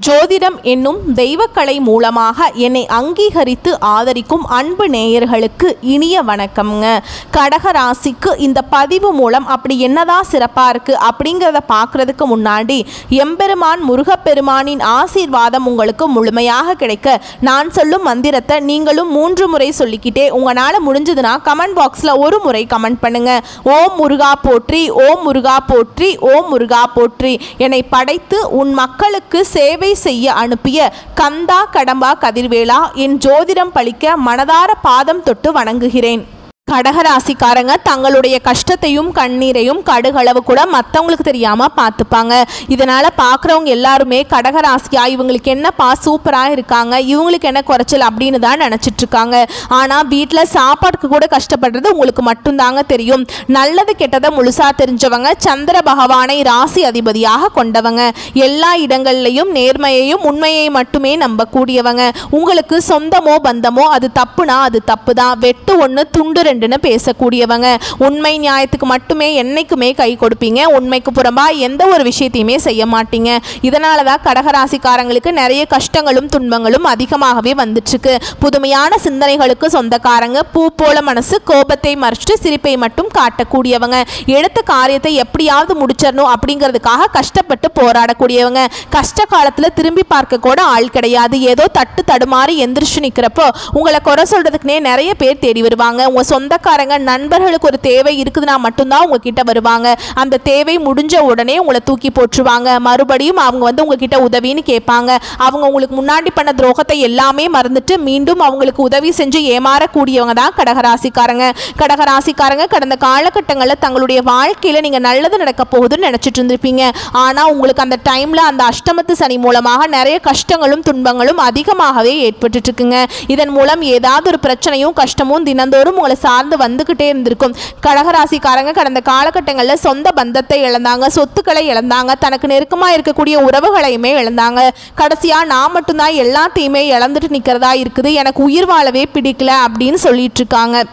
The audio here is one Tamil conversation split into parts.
ஜோதிடம் என்னும் தெய்வக்கலை மூலமாக என்னை அங்கீகரித்து ஆதரிக்கும் அன்பு நேயர்களுக்கு இனிய வணக்கம்ங்க. கடகராசிக்கு இந்த பதிவு மூலம் அப்படி என்னதான் சிறப்பாக இருக்குது அப்படிங்கிறத பார்க்குறதுக்கு முன்னாடி எம்பெருமான் முருகப்பெருமானின் ஆசீர்வாதம் உங்களுக்கு முழுமையாக கிடைக்க நான் சொல்லும் மந்திரத்தை நீங்களும் 3 முறை சொல்லிக்கிட்டே உங்களால் முடிஞ்சதுன்னா கமெண்ட் பாக்ஸில் ஒரு முறை கமெண்ட் பண்ணுங்க. ஓம் முருகா போற்றி, ஓம் முருகா போற்றி, ஓம் முருகா போற்றி. என்னை படைத்து உன் மக்களுக்கு சேவை செய்ய அனுப்பிய கந்தா கடம்பா கதிர்வேலா, என் ஜோதிடம் பழிக்க மனதார பாதம் தொட்டு வணங்குகிறேன். கடகராசிக்காரங்க தங்களுடைய கஷ்டத்தையும் கண்ணீரையும் கடுகளவு கூட மற்றவங்களுக்கு தெரியாமல் பார்த்துப்பாங்க. இதனால் பார்க்குறவங்க எல்லாருமே கடகராசியா இவங்களுக்கு என்னப்பா சூப்பராக இருக்காங்க, இவங்களுக்கு என்ன குறைச்சல் அப்படின்னு தான் நினச்சிட்ருக்காங்க. ஆனால் வீட்டில் சாப்பாட்டுக்கு கூட கஷ்டப்படுறது உங்களுக்கு மட்டும்தாங்க தெரியும். நல்லது கெட்டதை முழுசாக தெரிஞ்சவங்க, சந்திர பகவானை ராசி அதிபதியாக கொண்டவங்க, எல்லா இடங்கள்லையும் நேர்மையையும் உண்மையை மட்டுமே நம்பக்கூடியவங்க. உங்களுக்கு சொந்தமோ பந்தமோ அது தப்புனா அது தப்பு தான், வெட்டு ஒன்று துண்டு ரெண்டு பேசக்கூடியவங்க. உண்மை நியாயத்துக்கு மட்டுமே என்னைக்குமே கை கொடுப்பீங்க. உண்மைக்கு புறம்பா எந்த ஒரு விஷயத்தையுமே செய்ய மாட்டீங்க. இதனால தான் கடகராசிக்காரங்களுக்கு நிறைய கஷ்டங்களும் துன்பங்களும் அதிகமாகவே வந்துட்டு இருக்கு. புதுமையான சிந்தனைகளுக்கு சொந்தக்காரங்க, பூ போல மனசு, கோபத்தை மறைச்சிட்டு சிரிப்பை மட்டும் காட்டக்கூடியவங்க, எடுத்த காரியத்தை எப்படியாவது முடிச்சிடணும் அப்படிங்கிறதுக்காக கஷ்டப்பட்டு போராடக்கூடியவங்க. கஷ்ட காலத்தில் திரும்பி பார்க்க கூட ஆள் கிடையாது. ஏதோ தட்டு தடுமாறி எந்திரிச்சு நிற்கிறப்போ உங்களை குறை சொல்றதுக்குனே நிறைய பேர் தேடி வருவாங்க. உங்க சொந்தக்காரங்க நண்பர்களுக்கு ஒரு தேவை இருக்குதுன்னா மட்டும்தான் உங்ககிட்ட வருவாங்க. அந்த தேவை முடிஞ்ச உடனே உங்களை தூக்கி போட்டுருவாங்க. மறுபடியும் அவங்க வந்து உங்ககிட்ட உதவின்னு கேட்பாங்க. அவங்க உங்களுக்கு முன்னாடி பண்ண துரோகத்தை எல்லாமே மறந்துட்டு மீண்டும் அவங்களுக்கு உதவி செஞ்சு ஏமாறக்கூடியவங்க தான் கடகராசிக்காரங்க. கடகராசிக்காரங்க கடந்த காலகட்டங்களில் தங்களுடைய வாழ்க்கையில் நீங்கள் நல்லது நடக்க போகுதுன்னு நினச்சிட்டு இருந்திருப்பீங்க. ஆனால் உங்களுக்கு அந்த டைமில் அந்த அஷ்டமத்து சனி மூலமாக நிறைய கஷ்டங்களும் துன்பங்களும் அதிகமாகவே ஏற்பட்டு இருக்குங்க. இதன் மூலம் ஏதாவது ஒரு பிரச்சனையும் கஷ்டமும் தினந்தோறும் உங்களை சார்ந்து வந்துகிட்டே இருந்திருக்கும். கடகராசிக்காரங்க கடந்த காலகட்டங்களில் சொந்த பந்தத்தை இழந்தாங்க, சொத்துக்களை இழந்தாங்க, தனக்கு நெருக்கமாக இருக்கக்கூடிய உறவுகளையுமே இழந்தாங்க. கடைசியாக நான் மட்டும்தான் எல்லாத்தையுமே இழந்துட்டு நிற்கிறதா இருக்குது, எனக்கு உயிர் வாழவே பிடிக்கல அப்படின்னு சொல்லிட்டு இருக்காங்க.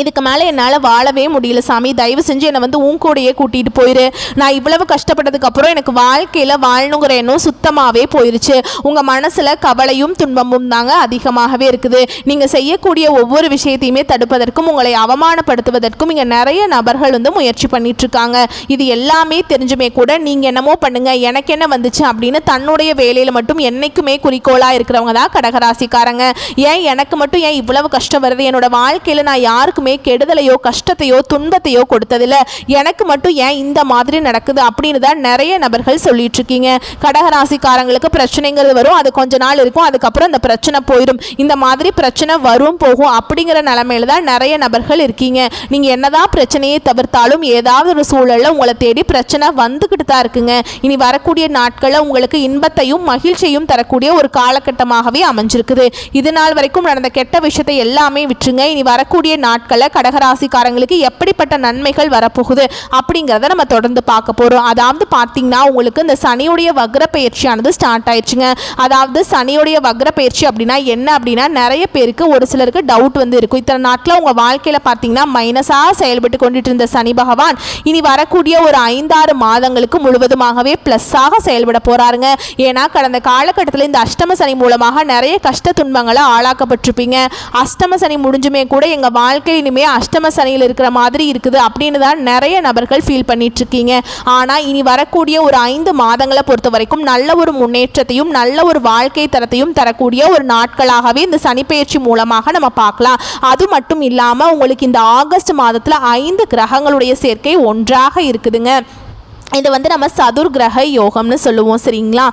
இதுக்கு மேலே என்னால் வாழவே முடியல சாமி, தயவு செஞ்சு என்னை வந்து உன் கூடையே கூட்டிகிட்டு போயிரு. நான் இவ்வளவு கஷ்டப்பட்டதுக்கப்புறம் எனக்கு வாழ்க்கையில் வாழணுங்கிற எண்ணம் சுத்தமாகவே போயிருச்சு. உங்கள் மனசில் கவலையும் துன்பமும் தாங்க அதிகமாகவே இருக்குது. நீங்கள் செய்யக்கூடிய ஒவ்வொரு விஷயத்தையுமே தடுப்பதற்கும் உங்களை அவமானப்படுத்துவதற்கும் இங்கே நிறைய நபர்கள் வந்து முயற்சி பண்ணிகிட்ருக்காங்க. இது எல்லாமே தெரிஞ்சுமே கூட நீங்கள் என்னமோ பண்ணுங்கள், எனக்கு என்ன வந்துச்சு அப்படின்னு தன்னுடைய வேலையில் மட்டும் என்றைக்குமே குறிக்கோளாக இருக்கிறவங்க தான் கடகராசிக்காரங்க. ஏன் எனக்கு மட்டும் ஏன் இவ்வளவு கஷ்டம் வருது, என்னோட வாழ்க்கையில் நான் யாருக்கு கெடுதலையோ கஷ்டத்தையோ துன்பத்தையோ கொடுத்ததில்ல, எனக்கு மட்டும் ஏன் இந்த மாதிரி நடக்குது அப்படின்னு தான் நிறைய நபர்கள் சொல்லிட்டு இருக்கீங்க. கடகராசிக்காரங்களுக்கு பிரச்சனைங்கிறது வரும், அது கொஞ்ச நாள் இருக்கும், அதுக்கப்புறம் அந்த பிரச்சனை போயிடும். இந்த மாதிரி பிரச்சனை வரும் போகும் அப்படிங்கிற நிலைமையில தான் நிறைய நபர்கள் இருக்கீங்க. நீங்க என்னதான் பிரச்சனையை தவிர்த்தாலும் ஏதாவது ஒரு சூழல்ல உங்களை தேடி பிரச்சனை வந்துகிட்டு தான் இருக்குங்க. இனி வரக்கூடிய நாட்களில் உங்களுக்கு இன்பத்தையும் மகிழ்ச்சியும் தரக்கூடிய ஒரு காலகட்டமாகவே அமைஞ்சிருக்குது. இது நாள் வரைக்கும் நடந்த கெட்ட விஷயத்தை எல்லாமே விட்டுருங்க. இனி வரக்கூடிய நாட்கள் கடகராசிக்காரங்களுக்கு எப்படிப்பட்ட நன்மைகள் வரப்போகுது அப்படிங்கிறத நம்ம தொடர்ந்து பார்க்க போறோம். அதாவது பார்த்தீங்கன்னா உங்களுக்கு இந்த சனியுடைய வக்ர பயிற்சியானது ஸ்டார்ட் ஆயிடுச்சுங்க. அதாவது சனியுடைய வக்ர பயிற்சி அப்படின்னா என்ன அப்படின்னா நிறைய பேருக்கு ஒரு சிலருக்கு டவுட் வந்து இருக்கும். இத்தனை நாட்டில் உங்க வாழ்க்கையில பார்த்தீங்கன்னா மைனஸாக செயல்பட்டு கொண்டுட்டு இருந்த சனி பகவான் இனி வரக்கூடிய ஒரு 5-6 மாதங்களுக்கு முழுவதுமாகவே பிளஸ்ஸாக செயல்பட போறாருங்க. ஏன்னா கடந்த காலகட்டத்தில் இந்த அஷ்டம சனி மூலமாக நிறைய கஷ்ட துன்பங்களை ஆளாக்கப்பட்டிருப்பீங்க. அஷ்டம சனி முடிஞ்சுமே கூட எங்க வாழ்க்கை இனிமே அஷ்டம சனியில் இருக்கிற மாதிரி இருக்குது அப்படின்னு தான் நிறைய நபர்கள் ஃபீல் பண்ணிட்டு இருக்கீங்க. ஆனால் இனி வரக்கூடிய ஒரு 5 மாதங்களை பொறுத்த வரைக்கும் நல்ல ஒரு முன்னேற்றத்தையும் நல்ல ஒரு வாழ்க்கை தரத்தையும் தரக்கூடிய ஒரு நாட்களாகவே இந்த சனிப்பெயர்ச்சி மூலமாக நம்ம பார்க்கலாம். அது மட்டும் இல்லாமல் உங்களுக்கு இந்த ஆகஸ்ட் மாதத்தில் 5 கிரகங்களுடைய சேர்க்கை ஒன்றாக இருக்குதுங்க. இது வந்து நம்ம சதுர் கிரக யோகம்னு சொல்லுவோம், சரிங்களா?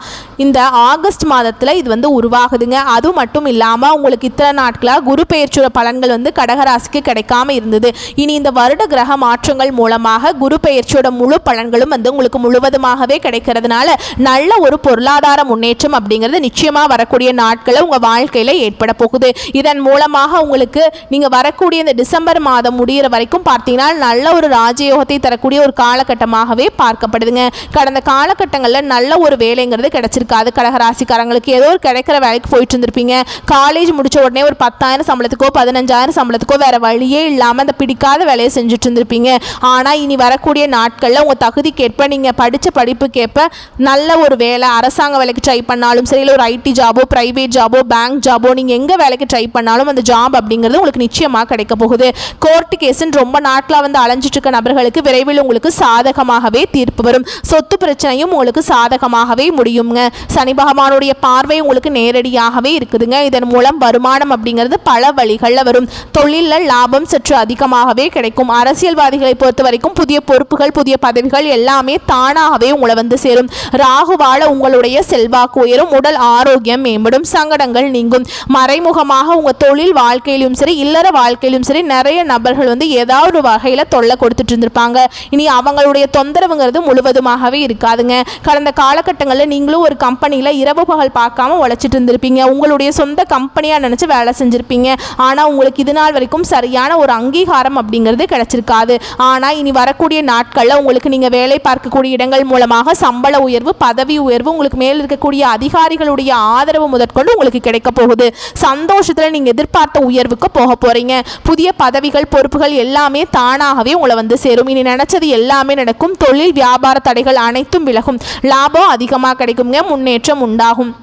இந்த ஆகஸ்ட் மாதத்தில் இது வந்து உருவாகுதுங்க. அது மட்டும் இல்லாமல் உங்களுக்கு இத்தனை நாட்களாக குரு பெயர்ச்சியோட பலன்கள் வந்து கடகராசிக்கு கிடைக்காம இருந்தது. இனி இந்த வருட கிரக மாற்றங்கள் மூலமாக குரு பெயர்ச்சியோட முழு பலன்களும் வந்து உங்களுக்கு முழுவதுமாகவே கிடைக்கிறதுனால நல்ல ஒரு பொருளாதார முன்னேற்றம் அப்படிங்கிறது நிச்சயமாக வரக்கூடிய நாட்களில் உங்கள் வாழ்க்கையில் ஏற்பட போகுது. இதன் மூலமாக உங்களுக்கு நீங்கள் வரக்கூடிய இந்த டிசம்பர் மாதம் முடிகிற வரைக்கும் பார்த்தீங்கன்னா நல்ல ஒரு ராஜயோகத்தை தரக்கூடிய ஒரு காலகட்டமாகவே பார்க்க பார்க்கப்படுதுங்க. கடந்த காலகட்டங்களில் நல்ல ஒரு வேலைங்கிறது கிடைச்சிருக்காது கடகராசிக்காரங்களுக்கு. ஏதோ ஒரு கிடைக்கிற வேலைக்கு போயிட்டு இருந்திருப்பீங்க. காலேஜ் முடிச்ச உடனே ஒரு 10,000 சம்பளத்துக்கோ 15,000 சம்பளத்துக்கோ வேற வழியே இல்லாமல் அந்த பிடிக்காத வேலையை செஞ்சுட்டு இருந்திருப்பீங்க. ஆனால் இனி வரக்கூடிய நாட்களில் உங்கள் தகுதிக்கேற்ப நீங்கள் படித்த படிப்புக்கேற்ப நல்ல ஒரு வேலை, அரசாங்க வேலைக்கு ட்ரை பண்ணாலும் சரி, இல்லை ஒரு ஐடி ஜாபோ, பிரைவேட் ஜாபோ, பேங்க் ஜாபோ, நீங்கள் எங்கே வேலைக்கு ட்ரை பண்ணாலும் அந்த ஜாப் அப்படிங்கிறது உங்களுக்கு நிச்சயமாக கிடைக்க போகுது. கோர்ட்டு கேஸுன்னு ரொம்ப நாட்களாக வந்து அலைஞ்சிட்டு இருக்க நபர்களுக்கு விரைவில் உங்களுக்கு சாதகமாகவே தீர்ப்பு வரும். சொத்து பிரச்சனையும் உங்களுக்கு சாதகமாகவே முடியுங்க. சனி பகவானுடைய பார்வை உங்களுக்கு நேரடியாகவே இருக்குதுங்க. இதன் மூலம் வருமானம் அப்படிங்கிறது பல வழிகளில் வரும். தொழிலில் லாபம் சற்று அதிகமாகவே கிடைக்கும். அரசியல்வாதிகளை பொறுத்த வரைக்கும் புதிய பொறுப்புகள், புதிய பதவிகள் எல்லாமே தானாகவே உங்களை வந்து சேரும். ராகுவால உங்களுடைய செல்வாக்கு உயரும். உடல் ஆரோக்கியம் மேம்படும். சங்கடங்கள் நீங்கும். மறைமுகமாக உங்கள் தொழில் வாழ்க்கையிலும் சரி, இல்லற வாழ்க்கையிலும் சரி, நிறைய நபர்கள் வந்து ஏதாவது ஒரு வகையில் தொல்லை கொடுத்துட்டு இருந்திருப்பாங்க. இனி அவங்களுடைய தொந்தரவுங்கிறது முழுவதுமாகவே இருக்காதுங்க. கடந்த காலகட்டங்களில் நீங்களும் ஒரு கம்பெனியில் இரவு பகல் பார்க்காம உழைச்சிட்டு இருந்திருப்பீங்க. உங்களுடைய சொந்த கம்பெனியாக நினச்சி வேலை செஞ்சுருப்பீங்க. ஆனால் உங்களுக்கு இது நாள் வரைக்கும் சரியான ஒரு அங்கீகாரம் அப்படிங்கிறது கிடைச்சிருக்காது. ஆனால் இனி வரக்கூடிய நாட்களில் உங்களுக்கு நீங்கள் வேலை பார்க்கக்கூடிய இடங்கள் மூலமாக சம்பள உயர்வு, பதவி உயர்வு, உங்களுக்கு மேல் இருக்கக்கூடிய அதிகாரிகளுடைய ஆதரவு முதற்கொண்டு உங்களுக்கு கிடைக்க போகுது. சந்தோஷத்தில் நீங்கள் எதிர்பார்த்த உயர்வுக்கு போக போகிறீங்க. புதிய பதவிகள், பொறுப்புகள் எல்லாமே தானாகவே உங்களை வந்து சேரும். இனி நினைச்சது எல்லாமே நடக்கும். தொழில் வியாபார தடைகள் அனைத்தும் விலகும். லாபம் அதிகமாக கிடைக்குங்க. முன்னேற்றம் உண்டாகும்.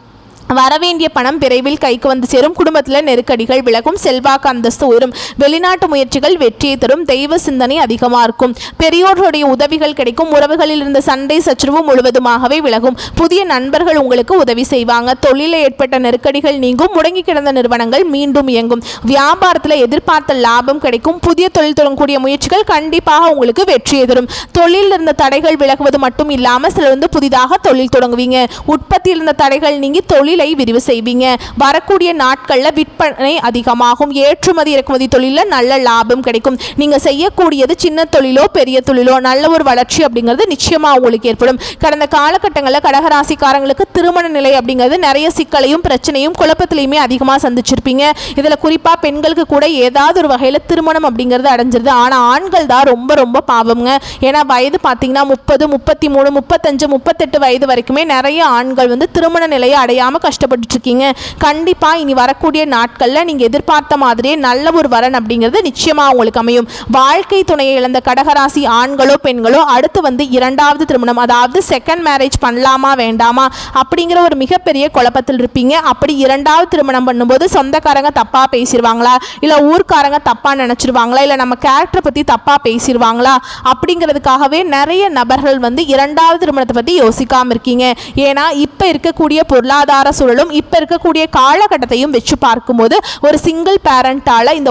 வரவேண்டிய பணம் விரைவில் கைக்கு வந்து சேரும். குடும்பத்தில் நெருக்கடிகள் விலகும். செல்வாக்கு அந்தஸ்து உயரும். வெளிநாட்டு முயற்சிகள் வெற்றியை தரும். தெய்வ சிந்தனை அதிகமாக இருக்கும். பெரியோர்களுடைய உதவிகள் கிடைக்கும். உறவுகளில் இருந்த சண்டை சச்சரவு முழுவதுமாகவே விலகும். புதிய நண்பர்கள் உங்களுக்கு உதவி செய்வாங்க. தொழிலில் ஏற்பட்ட நெருக்கடிகள் நீங்கும். முடங்கி கிடந்த நிறுவனங்கள் மீண்டும் இயங்கும். வியாபாரத்தில் எதிர்பார்த்த லாபம் கிடைக்கும். புதிய தொழில் தொடங்கக்கூடிய முயற்சிகள் கண்டிப்பாக உங்களுக்கு வெற்றியை தரும். தொழிலில் இருந்த தடைகள் விலகுவது மட்டும் இல்லாமல் சிலர் வந்து புதிதாக தொழில் தொடங்குவீங்க. உற்பத்தியில் இருந்த தடைகள் நீங்கி தொழிலை விரிவு செய்வீங்க. வரக்கூடிய நாட்களில் விற்பனை அதிகமாகும். ஏற்றுமதி இறக்குமதி தொழிலில் நல்ல லாபம் கிடைக்கும். நீங்க செய்யக்கூடியது சின்ன தொழிலோ பெரிய தொழிலோ நல்ல ஒரு வளர்ச்சி அப்படிங்கிறது நிச்சயமா உங்களுக்கு ஏற்படும். கடந்த காலகட்டங்களில் கடகராசிக்காரங்களுக்கு திருமண நிலை அப்படிங்கிறது நிறைய சிக்கலையும் பிரச்சனையும் குழப்பத்திலையுமே அதிகமாக சந்திச்சிருப்பீங்க. இதில் குறிப்பாக பெண்களுக்கு கூட ஏதாவது ஒரு வகையில் திருமணம் அப்படிங்கிறது அடைஞ்சிருது. ஆனால் ஆண்கள் தான் ரொம்ப ரொம்ப பாவம்ங்க. ஏன்னா வயது பார்த்தீங்கன்னா 30, 33, 35, 38 வயது வரைக்குமே நிறைய ஆண்கள் வந்து திருமண நிலையை அடையாமல் கஷ்டப்பட்டு இருக்கீங்க. கண்டிப்பா இனி வரக்கூடிய நாட்களில் நீங்க எதிர்பார்த்த மாதிரியே நல்ல ஒரு வரன் அப்படிங்கிறது நிச்சயமா உங்களுக்கு அமையும். வாழ்க்கை துணையை இழந்த கடகராசி ஆண்களோ பெண்களோ அடுத்து வந்து இரண்டாவது திருமணம், அதாவது செகண்ட் மேரேஜ் பண்ணலாமா வேண்டாமா அப்படிங்கிற ஒரு மிகப்பெரிய குழப்பத்தில் இருப்பீங்க. அப்படி இரண்டாவது திருமணம் பண்ணும்போது சொந்தக்காரங்க தப்பா பேசிடுவாங்களா, இல்லை ஊர்க்காரங்க தப்பா நினைச்சிருவாங்களா, இல்லை நம்ம கேரக்டரை பற்றி தப்பா பேசிடுவாங்களா அப்படிங்கிறதுக்காகவே நிறைய நபர்கள் வந்து இரண்டாவது திருமணத்தை பற்றி யோசிக்காமல் இருக்கீங்க. ஏன்னா இப்போ இருக்கக்கூடிய பொருளாதார சூழலும் இப்போ இருக்கக்கூடிய காலகட்டத்தையும் வச்சு பார்க்கும்போது ஒரு சிங்கிள் பேரண்டால இந்த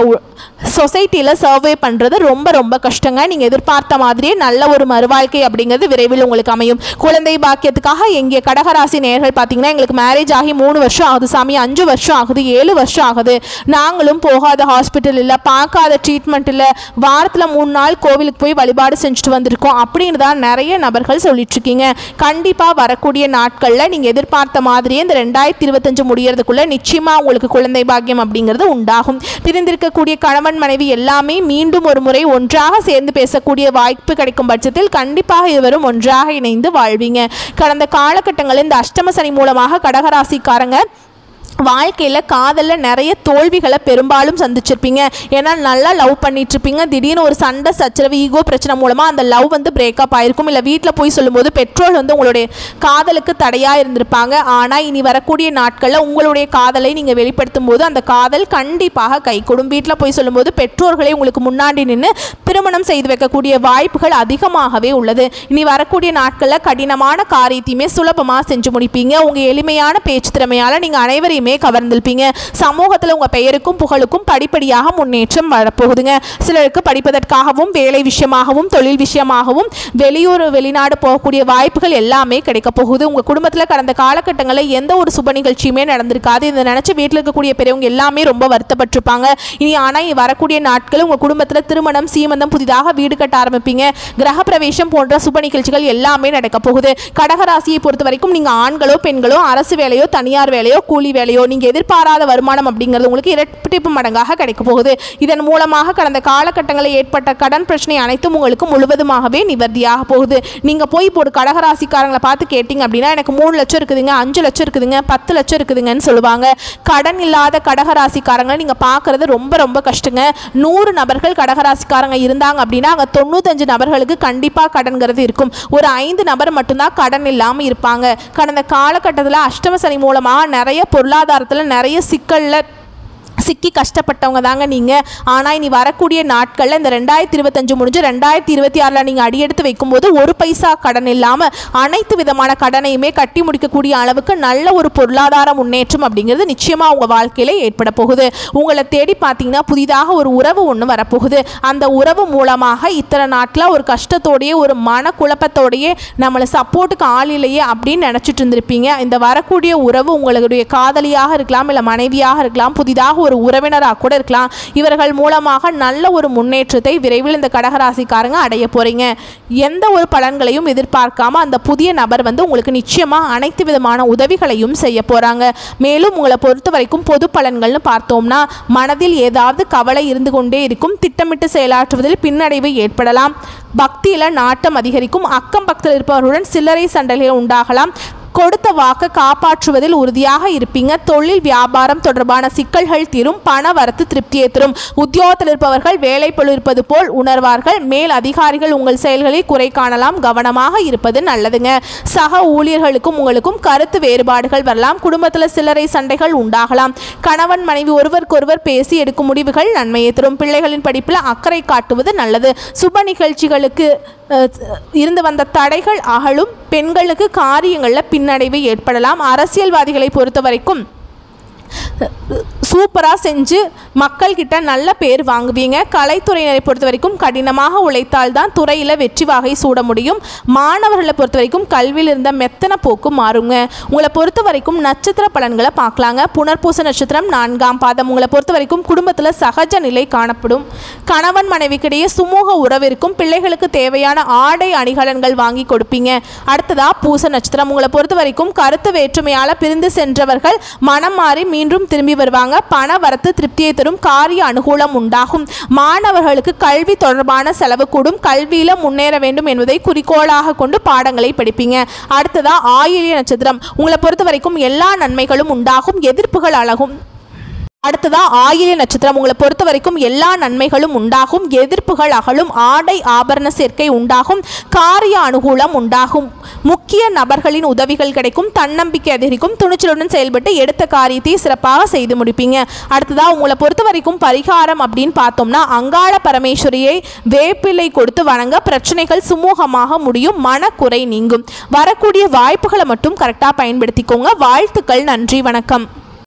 சொசைட்டியில் சர்வே பண்ணுறது ரொம்ப ரொம்ப கஷ்டங்க. நீங்கள் எதிர்பார்த்த மாதிரியே நல்ல ஒரு மறுவாழ்க்கை அப்படிங்கிறது விரைவில் உங்களுக்கு அமையும். குழந்தை பாக்கியத்துக்காக எங்கே கடகராசி நேயர்கள் பார்த்தீங்கன்னா எங்களுக்கு மேரேஜ் ஆகி 3 வருஷம் ஆகுது சாமி, 5 வருஷம் ஆகுது, 7 வருஷம் ஆகுது, நாங்களும் போகாத ஹாஸ்பிட்டல் இல்லை, பார்க்காத ட்ரீட்மெண்ட் இல்லை, வாரத்தில் 3 நாள் கோவிலுக்கு போய் வழிபாடு செஞ்சுட்டு வந்திருக்கோம் அப்படின்னு தான் நிறைய நபர்கள் சொல்லிட்டு இருக்கீங்க. கண்டிப்பாக வரக்கூடிய நாட்களில் நீங்கள் எதிர்பார்த்த மாதிரியே இந்த 2025 முடியறதுக்குள்ள நிச்சயமாக உங்களுக்கு குழந்தை பாக்கியம் அப்படிங்கிறது உண்டாகும். பிரிந்திருக்கக்கூடிய கணவன் மனைவி எல்லாமே மீண்டும் ஒரு முறை ஒன்றாக சேர்ந்து பேசக்கூடிய வாய்ப்பு கிடைக்கும் பட்சத்தில் கண்டிப்பாக இருவரும் ஒன்றாக இணைந்து வாழ்வீங்க. கடந்த காலகட்டங்களில் இந்த அஷ்டம சனி மூலமாக கடகராசிக்காரங்க வாழ்க்கையில் காதலில் நிறைய தோல்விகளை பெரும்பாலும் சந்திச்சிருப்பீங்க. ஏன்னா நல்லா லவ் பண்ணிட்டு இருப்பீங்க. திடீர்னு ஒரு சண்டை சச்சரவு, ஈகோ பிரச்சனை மூலமாக அந்த லவ் வந்து பிரேக்கப் ஆயிருக்கும். இல்லை வீட்டில் போய் சொல்லும்போது பெற்றோர் வந்து உங்களுடைய காதலுக்கு தடையாக இருந்திருப்பாங்க. ஆனால் இனி வரக்கூடிய நாட்களில் உங்களுடைய காதலை நீங்கள் வெளிப்படுத்தும் போது அந்த காதல் கண்டிப்பாக கைகூடும். வீட்டில் போய் சொல்லும்போது பெற்றோர்களை உங்களுக்கு முன்னாடி நின்று திருமணம் செய்து வைக்கக்கூடிய வாய்ப்புகள் அதிகமாகவே உள்ளது. இனி வரக்கூடிய நாட்களில் கடினமான காரியத்தையுமே சுலபமாக செஞ்சு முடிப்பீங்க. உங்கள் எளிமையான பேச்சு திறமையால் நீங்கள் அனைவரையும் கவர்ந்திருப்பீங்க. சமூகத்தில் உங்க பெயருக்கும் புகழுக்கும் படிப்படியாக முன்னேற்றம் வரப்போகுதுங்க. சிலருக்கு படிப்பதற்காகவும் வேலை விஷயமாகவும் தொழில் விஷயமாகவும் வெளியூர் வெளிநாடு போகக்கூடிய வாய்ப்புகள் எல்லாமே கிடைக்க போகுது. உங்க குடும்பத்தில் கடந்த காலகட்டங்களில் எந்த ஒரு சுப நிகழ்ச்சியுமே நடந்திருக்காது. இதை நினைச்சு வீட்டில் இருக்கக்கூடிய பெரியவங்க எல்லாமே ரொம்ப வருத்தப்பட்டிருப்பாங்க. ஆனால் வரக்கூடிய நாட்கள் உங்க குடும்பத்தில் திருமணம், சீமந்தம், புதிதாக வீடு கட்ட ஆரம்பிப்பீங்க. கிரக பிரவேசம் போன்ற சுப நிகழ்ச்சிகள் எல்லாமே நடக்க போகுது. கடகராசியை பொறுத்த வரைக்கும் நீங்க ஆண்களோ பெண்களோ அரசு வேலையோ தனியார் வேலையோ கூலி வேலையோ இல்லையோ நீங்கள் எதிர்பாராத வருமானம் அப்படிங்கிறது உங்களுக்கு இரட்டிப்பு மடங்காக கிடைக்க போகுது. இதன் மூலமாக கடந்த காலகட்டங்களில் ஏற்பட்ட கடன் பிரச்சனை அனைத்தும் உங்களுக்கு முழுவதுமாகவே நிவர்த்தியாக போகுது. நீங்கள் போய் இப்போ ஒரு கடகராசிக்காரங்களை பார்த்து கேட்டிங்க அப்படின்னா எனக்கு 3 லட்சம் இருக்குதுங்க, 5 லட்சம் இருக்குதுங்க, 10 லட்சம் இருக்குதுங்கன்னு சொல்லுவாங்க. கடன் இல்லாத கடகராசிக்காரங்களை நீங்கள் பார்க்குறது ரொம்ப ரொம்ப கஷ்டங்க. 100 நபர்கள் கடகராசிக்காரங்க இருந்தாங்க அப்படின்னா அங்கே 95 நபர்களுக்கு கண்டிப்பாக கடன்கிறது இருக்கும். ஒரு 5 நபர் மட்டும்தான் கடன் இல்லாமல் இருப்பாங்க. கடந்த காலகட்டத்தில் அஷ்டம சனி மூலமாக நிறைய பொருளாதாரத்தில் நிறைய சிக்கலில் சிக்கி கஷ்டப்பட்டவங்க தாங்க நீங்கள். ஆனால் இனி வரக்கூடிய நாட்களில் இந்த 2025 முடிஞ்சு 2026 நீங்கள் அடியெடுத்து வைக்கும்போது ஒரு பைசா கடன் இல்லாமல் அனைத்து விதமான கடனையுமே கட்டி முடிக்கக்கூடிய அளவுக்கு நல்ல ஒரு பொருளாதார முன்னேற்றம் அப்படிங்கிறது நிச்சயமாக உங்கள் வாழ்க்கையில் ஏற்பட போகுது. உங்களை தேடி பார்த்தீங்கன்னா புதிதாக ஒரு உறவு ஒன்று வரப்போகுது. அந்த உறவு மூலமாக இத்தனை நாட்டில் ஒரு கஷ்டத்தோடையே ஒரு மனக்குழப்பத்தோடையே நம்மளை சப்போர்ட்டுக்கு ஆள் இல்லையே அப்படின்னு நினச்சிட்டு இருந்திருப்பீங்க. இந்த வரக்கூடிய உறவு உங்களுடைய காதலியாக இருக்கலாம், இல்லை மனைவியாக இருக்கலாம், புதிதாக ஒரு உறவினராக கூட இருக்கலாம். இவர்கள் மூலமாக நல்ல ஒரு முன்னேற்றத்தை விரைவில் இந்த கடகராசிக்காரங்க அடைய போறீங்க. எந்த ஒரு பலன்களையும் எதிர்பார்க்காம அந்த புதிய நபர் உங்களுக்கு நிச்சயமா அனைத்து விதமான உதவிகளையும் செய்ய போறாங்க. மேலும் உங்களை பொறுத்த வரைக்கும் பொது பலன்கள்னு பார்த்தோம்னா மனதில் ஏதாவது கவலை இருந்து கொண்டே இருக்கும். திட்டமிட்டு செயலாற்றுவதில் பின்னடைவு ஏற்படலாம். பக்தியில நாட்டம் அதிகரிக்கும். அக்கம் பக்கத்தில் இருப்பவர்களுடன் சில்லறை சண்டைகள் உண்டாகலாம். கொடுத்த வாக்கை காப்பாற்றுவதில் உறுதியாக இருப்பீங்க. தொழில் வியாபாரம் தொடர்பான சிக்கல்கள் தீரும். பண வரத்து திருப்தியை தரும். உத்தியோகத்தில் இருப்பவர்கள் வேலை பளு இருப்பது போல் உணர்வார்கள். மேல் அதிகாரிகள் உங்கள் செயல்களில் குறை காணலாம். கவனமாக இருப்பது நல்லதுங்க. சக ஊழியர்களுக்கும் உங்களுக்கும் கருத்து வேறுபாடுகள் வரலாம். குடும்பத்தில் சில்லறை சண்டைகள் உண்டாகலாம். கணவன் மனைவி ஒருவருக்கொருவர் பேசி எடுக்கும் முடிவுகள் நன்மையை தரும். பிள்ளைகளின் படிப்பில் அக்கறை காட்டுவது நல்லது. சுப நிகழ்ச்சிகளுக்கு இருந்து வந்த தடைகள் அகலும். பெண்களுக்கு காரியங்களில் பின்னடைவு ஏற்படலாம். அரசியல்வாதிகளை பொறுத்த வரைக்கும் சூப்பராக செஞ்சு மக்கள்கிட்ட நல்ல பேர் வாங்குவீங்க. கலைத்துறையினரை பொறுத்த வரைக்கும் கடினமாக உழைத்தால் தான் துறையில் வெற்றி வாகை சூட முடியும். மாணவர்களை பொறுத்த வரைக்கும் கல்வியில் இருந்த மெத்தன போக்கு மாறுங்க. உங்களை பொறுத்த வரைக்கும் நட்சத்திர பலன்களை பார்க்கலாங்க. புனர்பூச நட்சத்திரம் 4ஆம் பாதம். உங்களை பொறுத்த வரைக்கும் குடும்பத்தில் சகஜ நிலை காணப்படும். கணவன் மனைவிக்கிடையே சுமூக உறவு இருக்கும். பிள்ளைகளுக்கு தேவையான ஆடை அணிகலன்கள் வாங்கி கொடுப்பீங்க. அடுத்ததா பூச நட்சத்திரம். உங்களை பொறுத்த வரைக்கும் கருத்து வேற்றுமையால் பிரிந்து சென்றவர்கள் மனம் மாறி மீண்டும் திரும்பி வருவாங்க. பண வரத்து திருப்தியை தரும். காரிய அனுகூலம் உண்டாகும். மாணவர்களுக்கு கல்வி தொடர்பான செலவு கூடும். கல்வியில முன்னேற வேண்டும் என்பதை குறிக்கோளாக கொண்டு பாடங்களை படிப்பீங்க. அடுத்ததா ஆயில்ய நட்சத்திரம். உங்களை பொறுத்த வரைக்கும் எல்லா நன்மைகளும் உண்டாகும். எதிர்ப்புகள் அழகும். அடுத்ததா ஆயில்ய நட்சத்திரம். உங்களை பொறுத்த வரைக்கும் எல்லா நன்மைகளும் உண்டாகும். எதிர்ப்புகள் அகலும். ஆடை ஆபரண சேர்க்கை உண்டாகும். காரிய அனுகூலம் உண்டாகும். முக்கிய நபர்களின் உதவிகள் கிடைக்கும். தன்னம்பிக்கை அதிகரிக்கும். துணிச்சலுடன் செயல்பட்டு எடுத்த காரியத்தை சிறப்பாக செய்து முடிப்பீங்க. அடுத்ததா உங்களை பொறுத்த வரைக்கும் பரிகாரம் அப்படின்னு பார்த்தோம்னா அங்காள பரமேஸ்வரியை வேப்பிலை கொடுத்து வணங்க பிரச்சனைகள் சுமூகமாக முடியும். மனக்குறை நீங்கும். வரக்கூடிய வாய்ப்புகளை மட்டும் கரெக்டாக பயன்படுத்திக்கோங்க. வாழ்த்துக்கள். நன்றி. வணக்கம்.